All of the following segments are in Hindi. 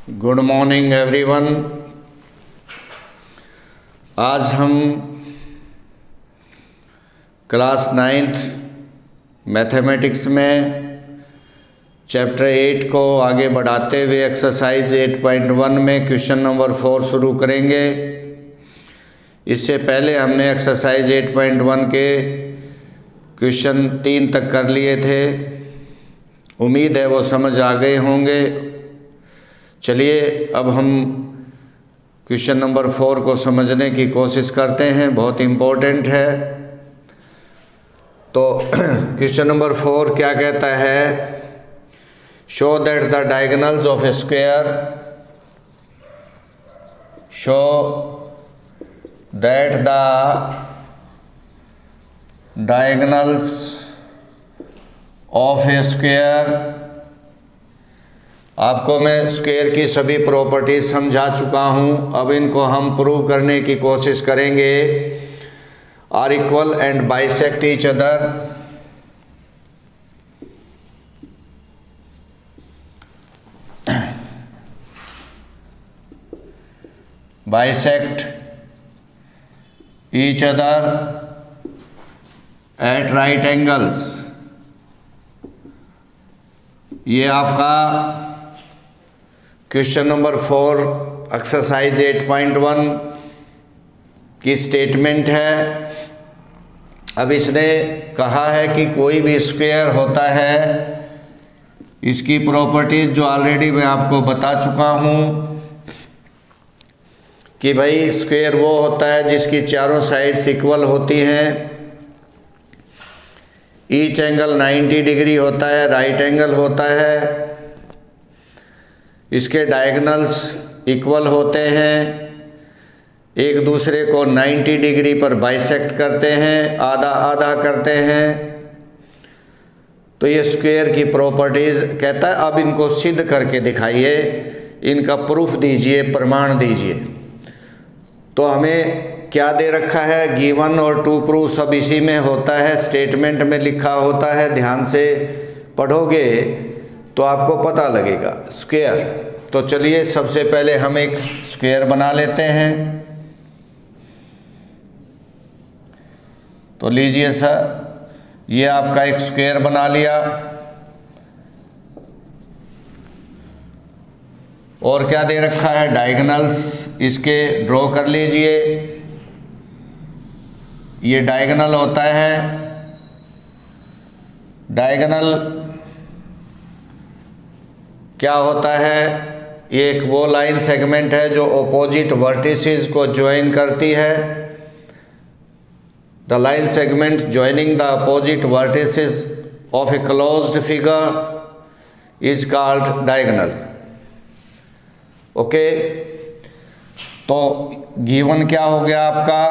Good morning everyone. आज हम क्लास 9th मैथमेटिक्स में चैप्टर 8 को आगे बढ़ाते हुए एक्सरसाइज 8.1 में क्वेश्चन नंबर 4 शुरू करेंगे। इससे पहले हमने एक्सरसाइज 8.1 के क्वेश्चन 3 तक कर लिए थे। उम्मीद है वो समझ आ गए होंगे। चलिए अब हम क्वेश्चन नंबर 4 को समझने की कोशिश करते हैं, बहुत इम्पोर्टेंट है। तो क्वेश्चन नंबर 4 क्या कहता है? Show that the diagonals of a square diagonals of a square. आपको मैं स्क्वायर की सभी प्रॉपर्टीज समझा चुका हूं। अब इनको हम प्रूव करने की कोशिश करेंगे। Are equal and bisect each other. Bisect each other at right angles. ये आपका क्वेश्चन नंबर 4 एक्सरसाइज 8.1 की स्टेटमेंट है। अब इसने कहा है कि कोई भी स्क्वायर होता है, इसकी प्रॉपर्टीज जो ऑलरेडी मैं आपको बता चुका हूँ कि भाई स्क्वायर वो होता है जिसकी चारों साइड्स इक्वल होती हैं। ईच एंगल 90 डिग्री होता है, राइट एंगल होता है। इसके डायगोनल्स इक्वल होते हैं, एक दूसरे को 90 डिग्री पर बाइसेक्ट करते हैं, आधा आधा करते हैं। तो ये स्क्वायर की प्रॉपर्टीज कहता है। अब इनको सिद्ध करके दिखाइए, इनका प्रूफ दीजिए, प्रमाण दीजिए। तो हमें क्या दे रखा है? गिवन और टू प्रूव सब इसी में होता है, स्टेटमेंट में लिखा होता है। ध्यान से पढ़ोगे तो आपको पता लगेगा। स्क्वायर, तो चलिए सबसे पहले हम एक स्क्वायर बना लेते हैं। तो लीजिए सर, ये आपका एक स्क्वायर बना लिया। और क्या दे रखा है? डायगोनल्स इसके ड्रॉ कर लीजिए। ये डायगोनल होता है। डायगोनल क्या होता है? ये एक वो लाइन सेगमेंट है जो ऑपोजिट वर्टिसेस को ज्वाइन करती है। The line segment joining the opposite vertices of a closed figure is called diagonal. Okay, तो गिवन क्या हो गया आपका?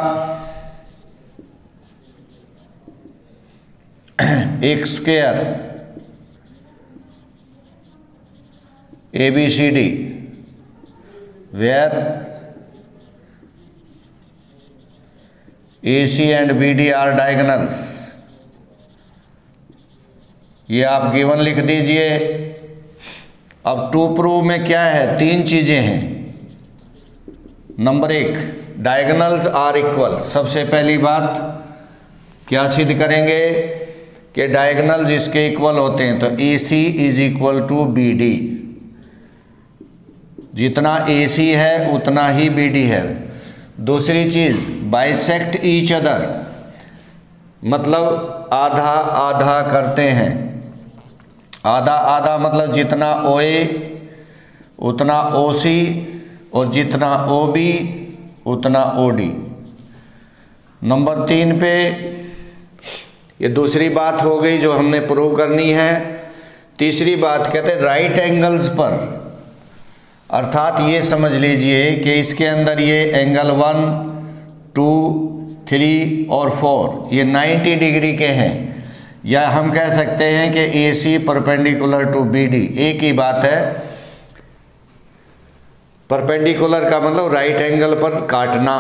एक square ABCD where AC and BD are diagonals। ये आप गिवन लिख दीजिए। अब टू प्रूव में क्या है? 3 चीजें हैं। Number 1, diagonals are equal. सबसे पहली बात क्या सिद्ध करेंगे कि डायगोनल्स इसके इक्वल होते हैं। तो AC is equal to BD। जितना AC है उतना ही BD है। दूसरी चीज, बाइसेक्ट ईच अदर, मतलब आधा आधा करते हैं। आधा आधा मतलब जितना OA उतना OC और जितना OB उतना OD। नंबर 3 पे ये दूसरी बात हो गई जो हमने प्रूव करनी है। तीसरी बात कहते हैं राइट एंगल्स पर, अर्थात ये समझ लीजिए कि इसके अंदर ये एंगल 1, 2, 3 और 4 ये 90 डिग्री के हैं। या हम कह सकते हैं कि AC परपेंडिकुलर टू BD, एक ही बात है। परपेंडिकुलर का मतलब राइट एंगल पर काटना।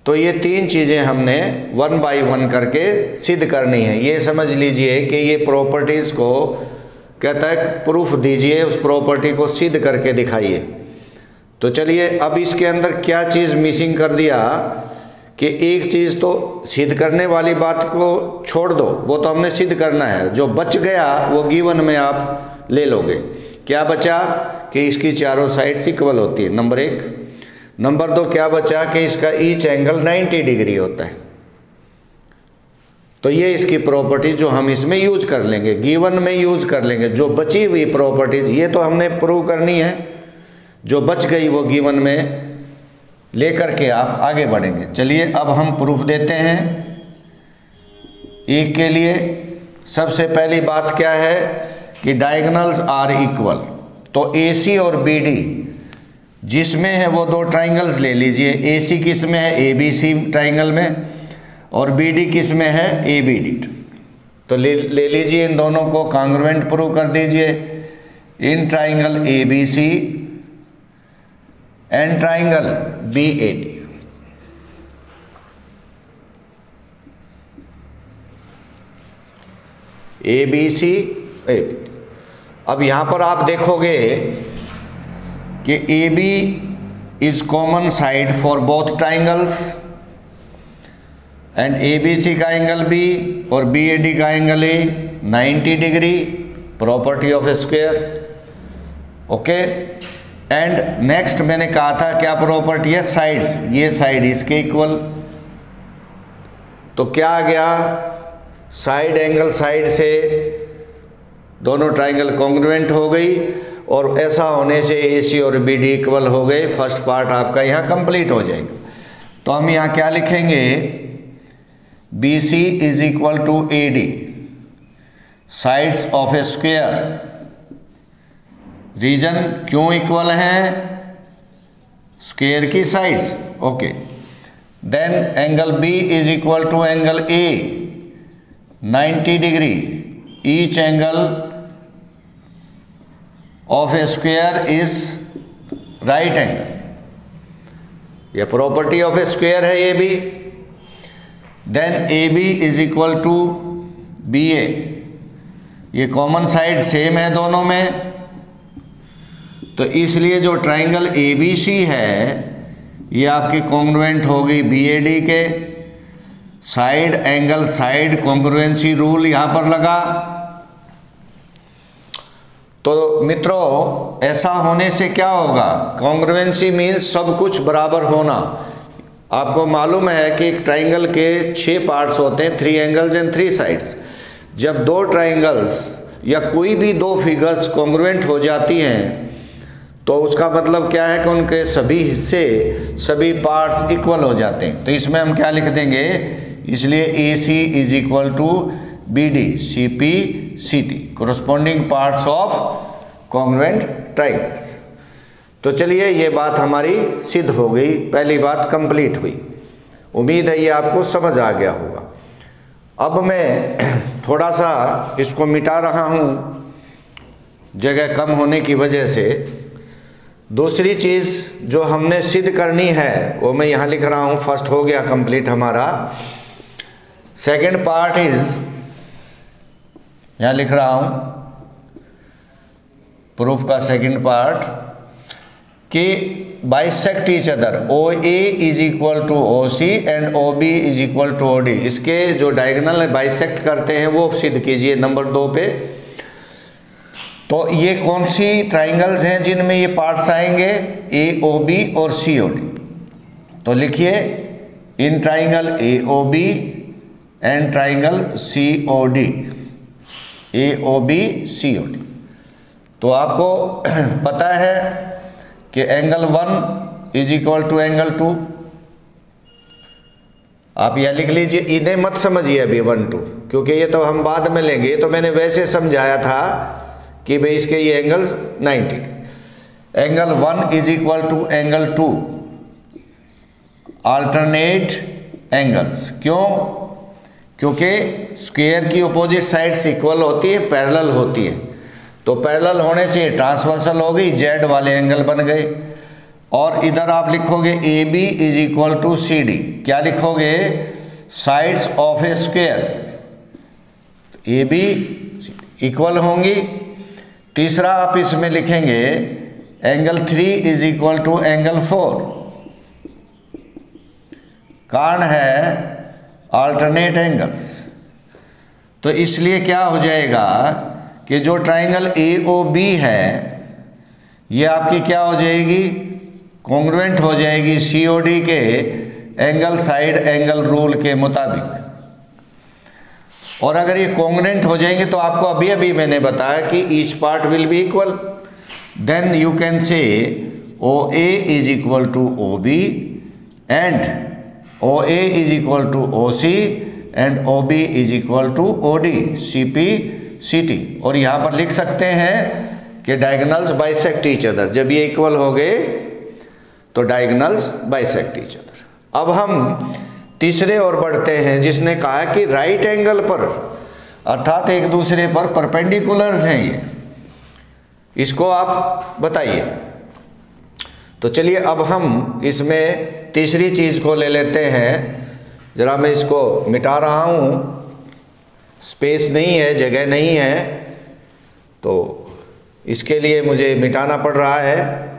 तो ये 3 चीज़ें हमने 1 बाई 1 करके सिद्ध करनी है। ये समझ लीजिए कि ये प्रॉपर्टीज़ को कहता है प्रूफ दीजिए, उस प्रॉपर्टी को सिद्ध करके दिखाइए। तो चलिए अब इसके अंदर क्या चीज़ मिसिंग कर दिया कि एक चीज़ तो सिद्ध करने वाली बात को छोड़ दो, वो तो हमने सिद्ध करना है, जो बच गया वो गिवन में आप ले लोगे। क्या बचा कि इसकी चारों साइड्स इक्वल होती है, नंबर 1। नंबर 2 क्या बचा कि इसका ईच एंगल 90 डिग्री होता है। तो ये इसकी प्रॉपर्टी जो हम इसमें यूज कर लेंगे, गिवन में यूज कर लेंगे। जो बची हुई प्रॉपर्टीज ये तो हमने प्रूव करनी है, जो बच गई वो गिवन में लेकर के आप आगे बढ़ेंगे। चलिए अब हम प्रूफ देते हैं एक के लिए। सबसे पहली बात क्या है कि डायगोनल्स आर इक्वल। तो AC और BD जिसमें है वो दो ट्राइंगल्स ले लीजिए। AC किस में है? ABC ट्राइंगल में, और BD किस में है? ABD। तो ले लीजिए इन दोनों को कॉन्ग्रुएंट प्रूव कर दीजिए in triangle ABC and triangle BAD। ABC ABD। अब यहां पर आप देखोगे कि AB is common side for both triangles and ABC का एंगल B और BAD का angle A 90 degree, property of square. Okay, and next मैंने कहा था क्या प्रॉपर्टी है? साइड्स, ये साइड इसके इक्वल। तो क्या आ गया? साइड एंगल साइड से दोनों ट्राइंगल कॉन्ग्रुएंट हो गई, और ऐसा होने से AC और BD इक्वल हो गए। फर्स्ट पार्ट आपका यहाँ कंप्लीट हो जाएगा। तो हम यहाँ क्या लिखेंगे? BC is equal to AD, sides of a square. Reason क्यों इक्वल हैं? स्क्वायर की sides. Okay, then angle B is equal to angle A 90 degree. Each angle of a square is right angle. यह प्रॉपर्टी ऑफ ए स्क्वायर है ये भी। Then AB is equal to BA, ये कॉमन साइड सेम है दोनों में, तो इसलिए जो ट्राइंगल ABC है ये आपकी कॉन्ग्रुएंट होगी BAD के। Side angle side congruency rule यहां पर लगा। तो मित्रों ऐसा होने से क्या होगा? कॉन्ग्रुएंसी मीन्स सब कुछ बराबर होना। आपको मालूम है कि एक ट्राइंगल के 6 पार्ट्स होते हैं, 3 एंगल्स एंड 3 साइड्स। जब दो ट्राइंगल्स या कोई भी दो फिगर्स कॉन्ग्रुएंट हो जाती हैं तो उसका मतलब क्या है कि उनके सभी हिस्से, सभी पार्ट्स इक्वल हो जाते हैं। तो इसमें हम क्या लिख देंगे? इसलिए AC is equal to BD CP CT, corresponding parts of congruent triangles. तो चलिए ये बात हमारी सिद्ध हो गई, पहली बात कंप्लीट हुई। उम्मीद है ये आपको समझ आ गया होगा। अब मैं थोड़ा सा इसको मिटा रहा हूँ जगह कम होने की वजह से। दूसरी चीज़ जो हमने सिद्ध करनी है वो मैं यहाँ लिख रहा हूँ। फर्स्ट हो गया कंप्लीट हमारा। सेकंड पार्ट इज, यहाँ लिख रहा हूँ प्रूफ का सेकंड पार्ट कि bisect each other. OA is equal to OC and OB is equal to OD। इसके जो डायगोनल बाइसेक्ट करते हैं वो सिद्ध कीजिए नंबर 2 पे। तो ये कौन सी ट्राइंगल्स हैं जिनमें ये पार्ट्स आएंगे? AOB और COD। तो लिखिए in triangle AOB and triangle COD, AOB COD। तो आपको पता है कि angle 1 is equal to angle 2। आप यह लिख लीजिए, इन्हें मत समझिए अभी 1 2, क्योंकि ये तो हम बाद में लेंगे। तो मैंने वैसे समझाया था कि भाई इसके ये angles 90। Angle 1 is equal to angle 2, alternate angles. क्यों? क्योंकि स्क्वायर की अपोजिट साइड्स इक्वल होती है, पैरेलल होती है। तो पैरेलल होने से ट्रांसवर्सल हो गई, जेड वाले एंगल बन गए। और इधर आप लिखोगे AB is equal to CD। क्या लिखोगे? Sides of a square. AB equal होंगी तीसरा आप इसमें लिखेंगे angle 3 is equal to angle 4। कारण है अल्टरनेट एंगल्स, तो इसलिए क्या हो जाएगा कि जो ट्राइंगल AOB है ये आपकी क्या हो जाएगी, कॉन्ग्रुएंट हो जाएगी COD के एंगल साइड एंगल रूल के मुताबिक। और अगर ये कॉन्ग्रुएंट हो जाएंगे तो आपको अभी अभी मैंने बताया कि each part will be equal, then you can say OA is equal to OB and OA is equal to OC and OB is equal to OD CP CT। और यहाँ पर लिख सकते हैं कि डायगोनल्स बाइसेक्ट ईच अदर, जब ये इक्वल हो गए तो डायगोनल्स बाइसेक्ट ईच अदर। अब हम तीसरे और बढ़ते हैं जिसने कहा कि राइट एंगल पर, अर्थात एक दूसरे पर परपेंडिकुलर्स हैं ये, इसको आप बताइए। तो चलिए अब हम इसमें तीसरी चीज़ को ले लेते हैं। ज़रा मैं इसको मिटा रहा हूँ, स्पेस नहीं है, जगह नहीं है, तो इसके लिए मुझे मिटाना पड़ रहा है।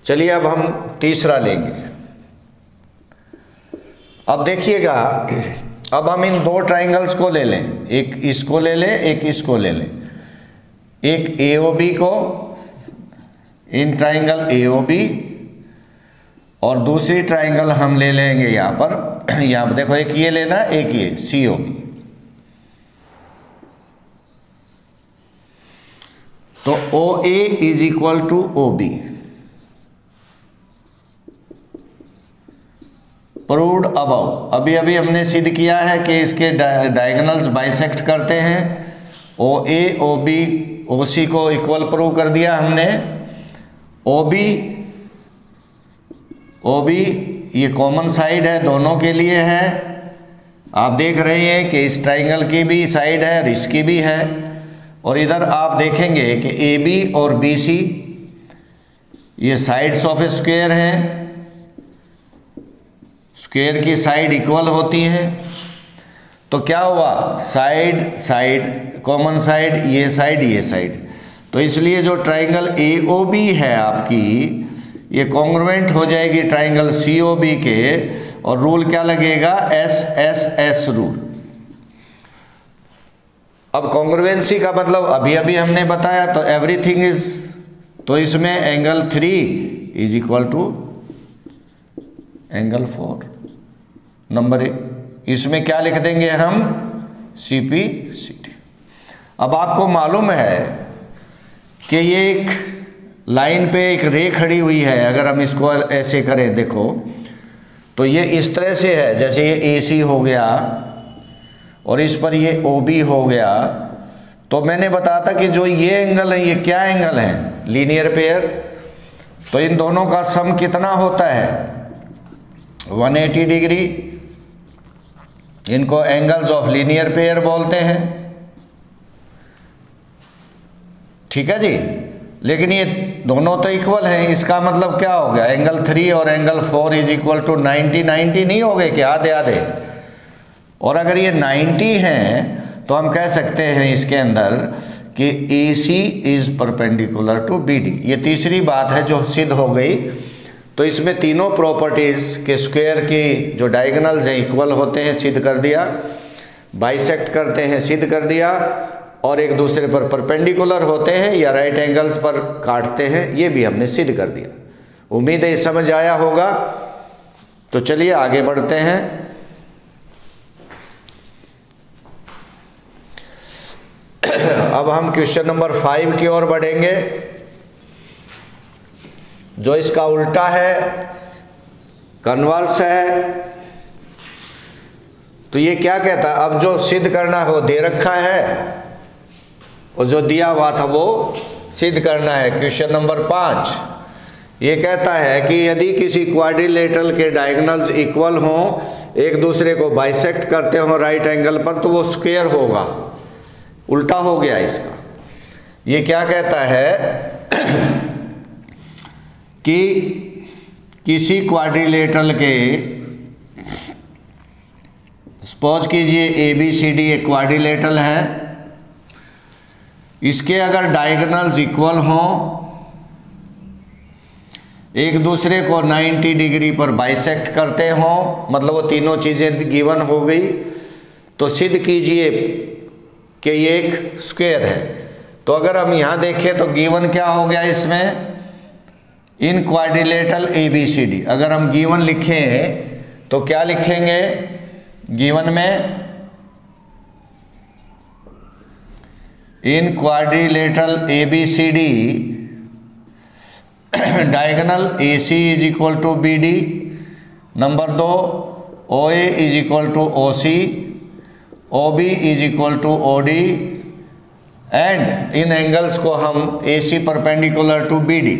चलिए अब हम तीसरा लेंगे। अब देखिएगा, अब हम इन दो ट्राइंगल्स को ले लें, एक इसको ले लें, एक इसको ले लें। एक AOB को, इन ट्राइंगल AOB, और दूसरी ट्राइंगल हम ले लेंगे यहाँ पर देखो, एक ये लेना, एक ये COB। तो OA is equal to OB, proved above. अभी अभी हमने सिद्ध किया है कि इसके डायगोनल्स बाइसेक्ट करते हैं। OA OB OC को इक्वल प्रूव कर दिया हमने। OB ये कॉमन साइड है, दोनों के लिए है। आप देख रहे हैं कि इस ट्राइंगल की भी साइड है और इसकी भी है। और इधर आप देखेंगे कि AB और BC ये साइड्स ऑफ स्क्वायर हैं, स्क्वायर की साइड इक्वल होती हैं। तो क्या हुआ, साइड साइड कॉमन साइड, ये साइड। तो इसलिए जो ट्राइंगल AOB है आपकी, ये कॉन्ग्रुएंट हो जाएगी ट्राइंगल COB के, और रूल क्या लगेगा, SSS रूल। अब कॉन्ग्रुएंसी का मतलब अभी अभी हमने बताया, तो एवरीथिंग इज, तो इसमें angle 3 is equal to angle 4 number 1। इसमें क्या लिख देंगे हम, CP CT। अब आपको मालूम है कि ये एक लाइन पे एक रे खड़ी हुई है, अगर हम इसको ऐसे करें देखो, तो ये इस तरह से है, जैसे ये AC हो गया और इस पर ये OB हो गया। तो मैंने बताया था कि जो ये एंगल है, ये क्या एंगल है, लीनियर पेयर। तो इन दोनों का सम कितना होता है, 180 डिग्री। इनको एंगल्स ऑफ लीनियर पेयर बोलते हैं, ठीक है जी। लेकिन ये दोनों तो इक्वल हैं, इसका मतलब क्या हो गया, एंगल 3 और एंगल 4 इज इक्वल टू 90 नहीं हो गए क्या, आधे आधे। और अगर ये 90 हैं तो हम कह सकते हैं इसके अंदर कि AC is perpendicular to BD। ये तीसरी बात है जो सिद्ध हो गई। तो इसमें तीनों प्रॉपर्टीज़ के स्क्वायर की जो डायगोनल्स हैं इक्वल होते हैं, सिद्ध कर दिया। बाइसेक्ट करते हैं, सिद्ध कर दिया। और एक दूसरे पर परपेंडिकुलर होते हैं या राइट एंगल्स पर काटते हैं, ये भी हमने सिद्ध कर दिया। उम्मीद है समझ आया होगा। तो चलिए आगे बढ़ते हैं। अब हम क्वेश्चन नंबर 5 की ओर बढ़ेंगे, जो इसका उल्टा है, कन्वर्स है। तो ये क्या कहता है, अब जो सिद्ध करना हो दे रखा है और जो दिया हुआ था वो सिद्ध करना है। क्वेश्चन नंबर 5 ये कहता है कि यदि किसी क्वाड्रिलेटरल के डायगोनल्स इक्वल हों, एक दूसरे को बाइसेक्ट करते हों राइट एंगल पर, तो वो स्क्वायर होगा। उल्टा हो गया इसका। ये क्या कहता है कि किसी क्वाड्रिलेटरल के, सपोज कीजिए ABCD एक क्वाड्रिलेटरल है, इसके अगर डायगोनल्स इक्वल हों, एक दूसरे को 90 डिग्री पर बाइसेक्ट करते हों, मतलब वो तीनों चीज़ें गिवन हो गई, तो सिद्ध कीजिए कि ये एक स्क्वायर है। तो अगर हम यहाँ देखें तो गिवन क्या हो गया इसमें, इन क्वाड्रिलेटरल ABCD। अगर हम गिवन लिखें तो क्या लिखेंगे गिवन में, in quadrilateral ABCD diagonal AC is equal to BD, number 2 OA is equal to OC, OB is equal to OD, and इन एंगल्स को हम AC परपेंडिकुलर टू BD,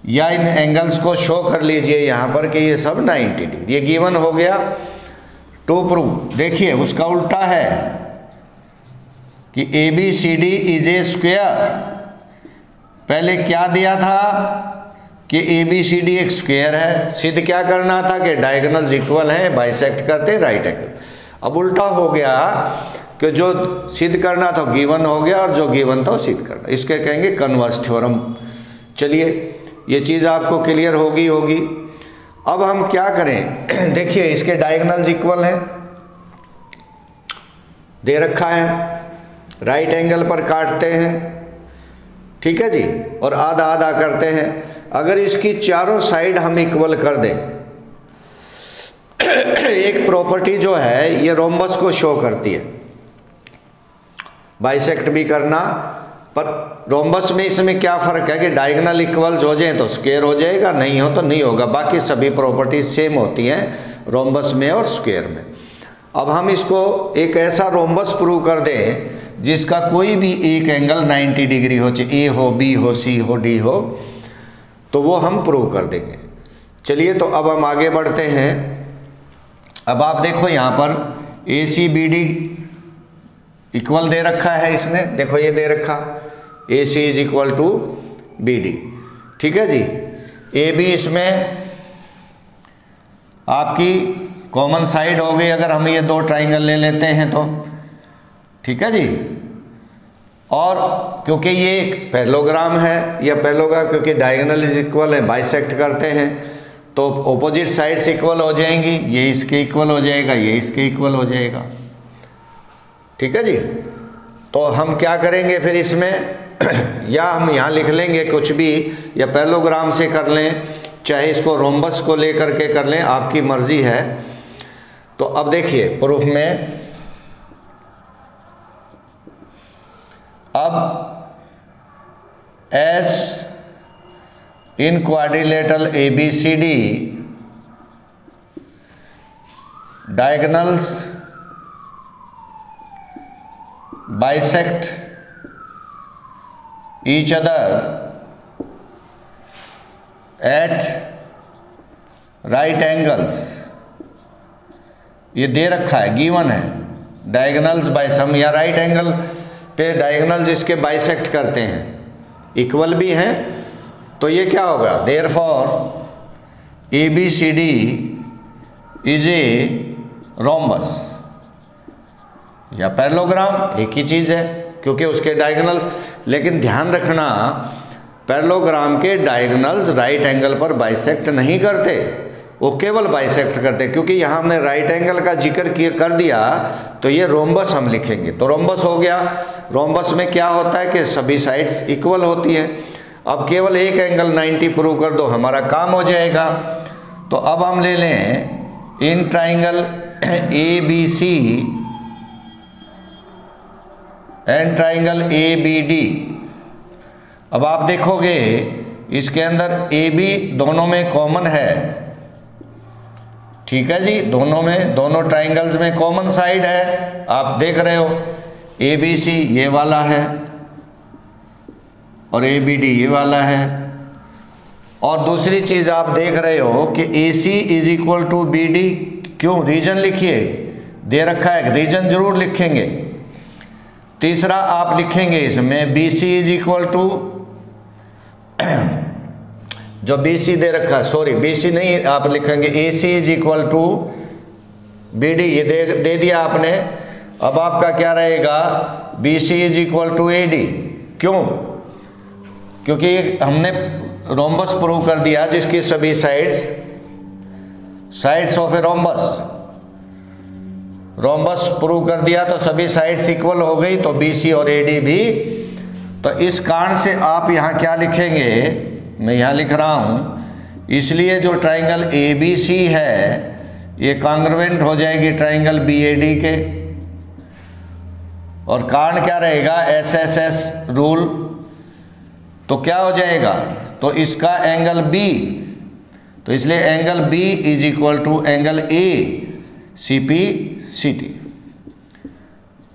या इन एंगल्स को शो कर लीजिए यहाँ पर कि ये सब 90 डिग्री। ये गिवन हो गया टू प्रूव। देखिए उसका उल्टा है कि ABCD इज ए स्क्वायर। पहले क्या दिया था कि ABCD एक स्क्वायर है, सिद्ध क्या करना था कि डायगोनल्स इक्वल हैं, बाइसेक्ट करते राइट एंगल। अब उल्टा हो गया कि जो सिद्ध करना था गिवन हो गया और जो गिवन था सिद्ध करना, इसके कहेंगे कन्वर्स थ्योरम। चलिए ये चीज़ आपको क्लियर होगी। अब हम क्या करें, देखिए इसके डायगोनल्स इक्वल हैं, दे रखा है, राइट एंगल पर काटते हैं, ठीक है जी, और आधा आधा करते हैं। अगर इसकी चारों साइड हम इक्वल कर दें, एक प्रॉपर्टी जो है ये रोम्बस को शो करती है, बाइसेक्ट भी करना, पर रोम्बस में इसमें क्या फ़र्क है कि डायगोनल इक्वल्स हो जाए तो स्क्वायर हो जाएगा, नहीं हो तो नहीं होगा। बाकी सभी प्रॉपर्टीज सेम होती हैं रोम्बस में और स्क्वायर में। अब हम इसको एक ऐसा रोम्बस प्रूव कर दें जिसका कोई भी एक एंगल 90 डिग्री हो, चाहे A हो, B हो, C हो, D हो, तो वो हम प्रूव कर देंगे। चलिए तो अब हम आगे बढ़ते हैं। अब आप देखो यहाँ पर ACBD इक्वल दे रखा है इसने, देखो ये दे रखा AC is equal to BD, ठीक है जी। AB इसमें आपकी कॉमन साइड हो गई, अगर हम ये दो ट्राइंगल ले लेते हैं तो, ठीक है जी। और क्योंकि ये एक पैरेललोग्राम है, या पैरेललोग्राम क्योंकि डायगोनल इज इक्वल है, बाइसेक्ट करते हैं तो ऑपोजिट साइड्स इक्वल हो जाएंगी, ये इसके इक्वल हो जाएगा, ये इसके इक्वल हो जाएगा, ठीक है जी। तो हम क्या करेंगे फिर इसमें या हम यहाँ लिख लेंगे कुछ भी, या पैरेललोग्राम से कर लें, चाहे इसको रोम्बस को लेकर के कर लें, आपकी मर्जी है। तो अब देखिए प्रूफ में, अब S in quadrilateral ABCD diagonals bisect each other at right angles, ये दे रखा है, गिवन है, डायगोनल्स हम या राइट एंगल पे डायगोनल्स इसके बाइसेक्ट करते हैं, इक्वल भी हैं, तो ये क्या होगा, therefore ABCD is a rhombus या पैरेललोग्राम, एक ही चीज़ है क्योंकि उसके डायगोनल्स। लेकिन ध्यान रखना पैरेललोग्राम के डायगोनल्स राइट एंगल पर बाइसेक्ट नहीं करते, वो केवल बाइसेक्ट करते, क्योंकि यहाँ हमने राइट एंगल का जिक्र कर दिया तो ये रोम्बस हम लिखेंगे, तो रोम्बस हो गया। रोम्बस में क्या होता है कि सभी साइड्स इक्वल होती हैं। अब केवल एक एंगल 90 प्रूव कर दो, हमारा काम हो जाएगा। तो अब हम ले लें in triangle ABC and triangle ABD। अब आप देखोगे इसके अंदर AB दोनों में कॉमन है, ठीक है जी, दोनों में, दोनों ट्राइंगल्स में कॉमन साइड है। आप देख रहे हो ABC ये वाला है और ABD ये वाला है। और दूसरी चीज़ आप देख रहे हो कि AC is equal to BD, क्यों, रीजन लिखिए, दे रखा है, रीजन जरूर लिखेंगे। तीसरा आप लिखेंगे इसमें BC इज इक्वल टू, जो BC दे रखा है, सॉरी BC नहीं, आप लिखेंगे AC is equal to BD, ये दे दिया आपने। अब आपका क्या रहेगा, BC is equal to AD, क्यों? क्योंकि हमने रोम्बस प्रूव कर दिया जिसकी सभी sides of a rhombus prove कर दिया, तो सभी साइड्स इक्वल हो गई, तो BC और AD भी। तो इस कारण से आप यहाँ क्या लिखेंगे, मैं यहाँ लिख रहा हूँ, इसलिए जो ट्राइंगल ABC है ये कॉन्ग्रुएंट हो जाएगी ट्राइंगल BAD के। और कारण क्या रहेगा, SSS रूल, तो क्या हो जाएगा, तो इसका एंगल B, तो इसलिए angle B is equal to angle ACPCT।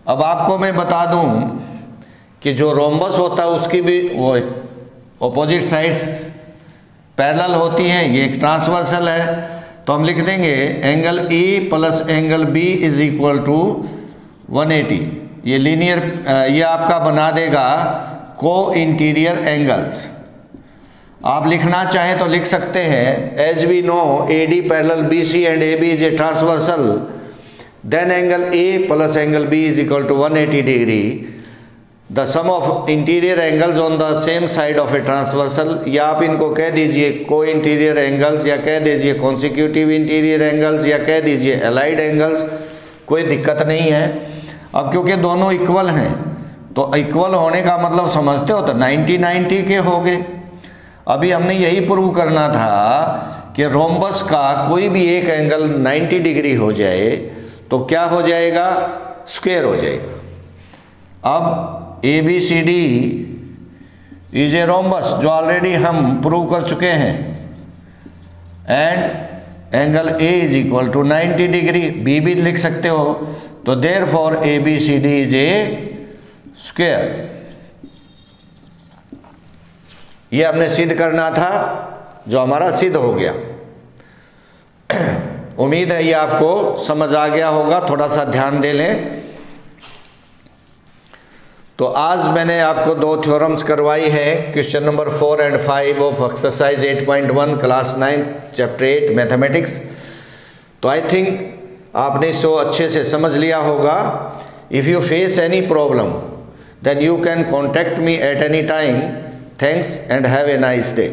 अब आपको मैं बता दूं कि जो रोम्बस होता है उसकी भी वो ऑपोजिट साइड्स पैरेलल होती हैं, ये एक ट्रांसवर्सल है, तो हम लिख देंगे angle A plus angle B is equal to 180। ये लीनियर, ये आपका बना देगा को इंटीरियर एंगल्स। आप लिखना चाहें तो लिख सकते हैं, as we know AD parallel BC and AB is a transversal, then angle A plus angle B is equal to 180 degree, the sum of interior angles on the same side of a transversal, या आप इनको कह दीजिए को इंटीरियर एंगल्स, या कह दीजिए कॉन्सिक्यूटिव इंटीरियर एंगल्स, या कह दीजिए एलाइड एंगल्स, कोई दिक्कत नहीं है। अब क्योंकि दोनों इक्वल हैं, तो इक्वल होने का मतलब समझते हो, तो 90-90 के हो गए। अभी हमने यही प्रूव करना था कि रोम्बस का कोई भी एक एंगल 90 डिग्री हो जाए तो क्या हो जाएगा, स्क्वायर हो जाएगा। अब ABCD इज ए रोम्बस, जो ऑलरेडी हम प्रूव कर चुके हैं, and angle A is equal to 90 degree, B भी लिख सकते हो, तो therefore ABCD is a square. ये हमने सिद्ध करना था, जो हमारा सिद्ध हो गया। उम्मीद है ये आपको समझ आ गया होगा, थोड़ा सा ध्यान दे लें। तो आज मैंने आपको 2 थ्योरम्स करवाई है, question number 4 and 5 of exercise 8.1 class 9 chapter 8 mathematics. तो आई थिंक आपने इसको अच्छे से समझ लिया होगा। If you face any problem then you can contact me at any time. Thanks and have a nice day.